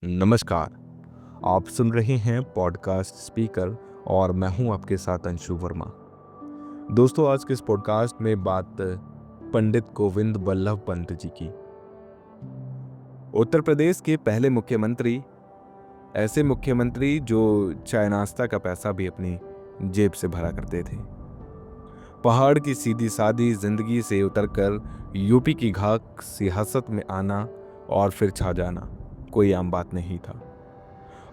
नमस्कार। आप सुन रहे हैं पॉडकास्ट स्पीकर और मैं हूं आपके साथ अंशु वर्मा। दोस्तों, आज के इस पॉडकास्ट में बात पंडित गोविंद बल्लभ पंत जी की। उत्तर प्रदेश के पहले मुख्यमंत्री, ऐसे मुख्यमंत्री जो चाय नाश्ता का पैसा भी अपनी जेब से भरा करते थे। पहाड़ की सीधी सादी जिंदगी से उतरकर यूपी की घाक सियासत में आना और फिर छा जाना कोई आम बात नहीं था।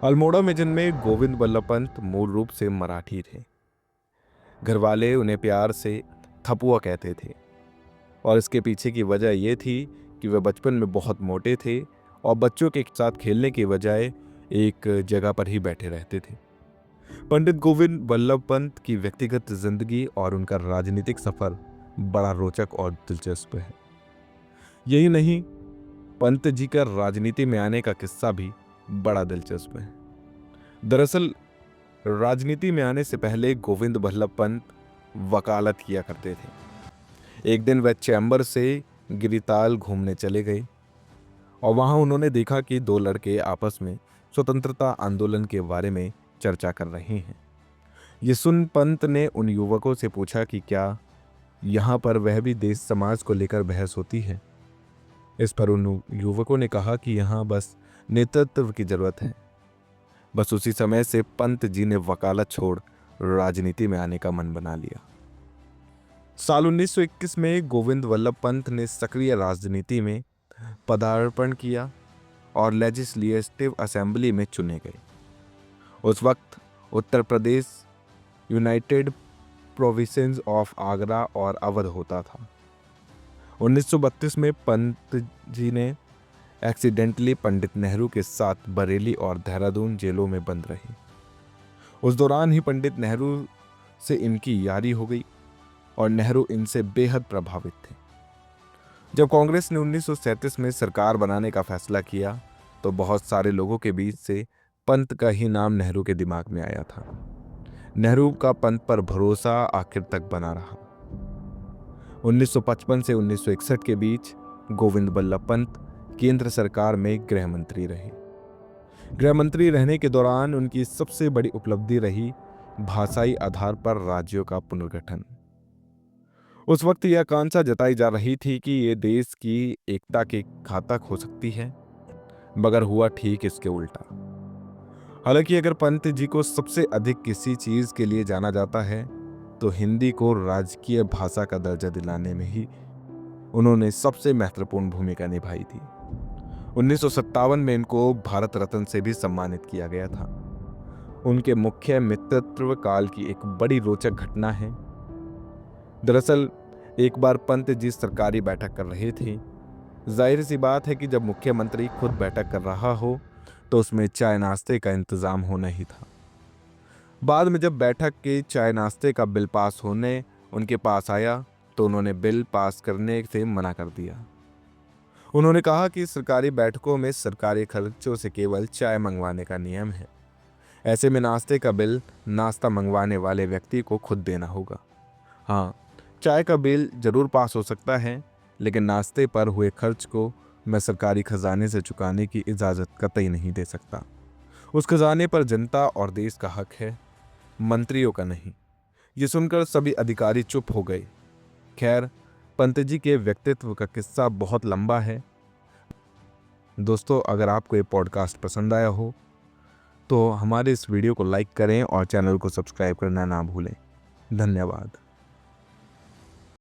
अल्मोड़ा में जन्मे गोविंद बल्लभ पंत मूल रूप से मराठी थे। घरवाले उन्हें प्यार से थपुआ कहते थे और इसके पीछे की वजह यह थी कि वे बचपन में बहुत मोटे थे और बच्चों के साथ खेलने की बजाय एक जगह पर ही बैठे रहते थे। पंडित गोविंद बल्लभ पंत की व्यक्तिगत जिंदगी और उनका राजनीतिक सफर बड़ा रोचक और दिलचस्प है। यही नहीं, पंत जी का राजनीति में आने का किस्सा भी बड़ा दिलचस्प है। दरअसल राजनीति में आने से पहले गोविंद बल्लभ पंत वकालत किया करते थे। एक दिन वह चैम्बर से गिरिताल घूमने चले गए और वहां उन्होंने देखा कि दो लड़के आपस में स्वतंत्रता आंदोलन के बारे में चर्चा कर रहे हैं। ये सुन पंत ने उन युवकों से पूछा कि क्या यहाँ पर वह भी देश समाज को लेकर बहस होती है। इस पर उन युवकों ने कहा कि यहाँ बस नेतृत्व की जरूरत है। बस उसी समय से पंत जी ने वकालत छोड़ राजनीति में आने का मन बना लिया। साल 1921 में गोविंद बल्लभ पंत ने सक्रिय राजनीति में पदार्पण किया और लेजिस्लेटिव असेंबली में चुने गए। उस वक्त Uttar Pradesh United provinces of Agra और अवध होता था। 1932 में पंत जी ने एक्सीडेंटली पंडित नेहरू के साथ बरेली और देहरादून जेलों में बंद रहे। उस दौरान ही पंडित नेहरू से इनकी यारी हो गई और नेहरू इनसे बेहद प्रभावित थे। जब कांग्रेस ने 1937 में सरकार बनाने का फैसला किया तो बहुत सारे लोगों के बीच से पंत का ही नाम नेहरू के दिमाग में आया था। नेहरू का पंत पर भरोसा आखिर तक बना रहा। 1955 से 1961 के बीच गोविंद बल्लभ पंत केंद्र सरकार में गृह मंत्री रहे। गृह मंत्री रहने के दौरान उनकी सबसे बड़ी उपलब्धि रही भाषाई आधार पर राज्यों का पुनर्गठन। उस वक्त यह आकांक्षा जताई जा रही थी कि ये देश की एकता के घातक हो सकती है, मगर हुआ ठीक इसके उल्टा। हालांकि अगर पंत जी को सबसे अधिक किसी चीज के लिए जाना जाता है तो हिंदी को राजकीय भाषा का दर्जा दिलाने में ही उन्होंने सबसे महत्वपूर्ण भूमिका निभाई थी। 1957 में इनको भारत रत्न से भी सम्मानित किया गया था। उनके मुख्य मित्रत्व काल की एक बड़ी रोचक घटना है। दरअसल एक बार पंत जी सरकारी बैठक कर रहे थे। जाहिर सी बात है कि जब मुख्यमंत्री खुद बैठक कर रहा हो तो उसमें चाय नाश्ते का इंतजाम होना ही था। बाद में जब बैठक के चाय नाश्ते का बिल पास होने उनके पास आया तो उन्होंने बिल पास करने से मना कर दिया। उन्होंने कहा कि सरकारी बैठकों में सरकारी खर्चों से केवल चाय मंगवाने का नियम है। ऐसे में नाश्ते का बिल नाश्ता मंगवाने वाले व्यक्ति को खुद देना होगा। हाँ, चाय का बिल जरूर पास हो सकता है, लेकिन नाश्ते पर हुए खर्च को मैं सरकारी खजाने से चुकाने की इजाज़त कतई नहीं दे सकता। उस खजाने पर जनता और देश का हक है, मंत्रियों का नहीं। ये सुनकर सभी अधिकारी चुप हो गए। खैर, पंत जी के व्यक्तित्व का किस्सा बहुत लंबा है। दोस्तों, अगर आपको ये पॉडकास्ट पसंद आया हो तो हमारे इस वीडियो को लाइक करें और चैनल को सब्सक्राइब करना ना भूलें। धन्यवाद।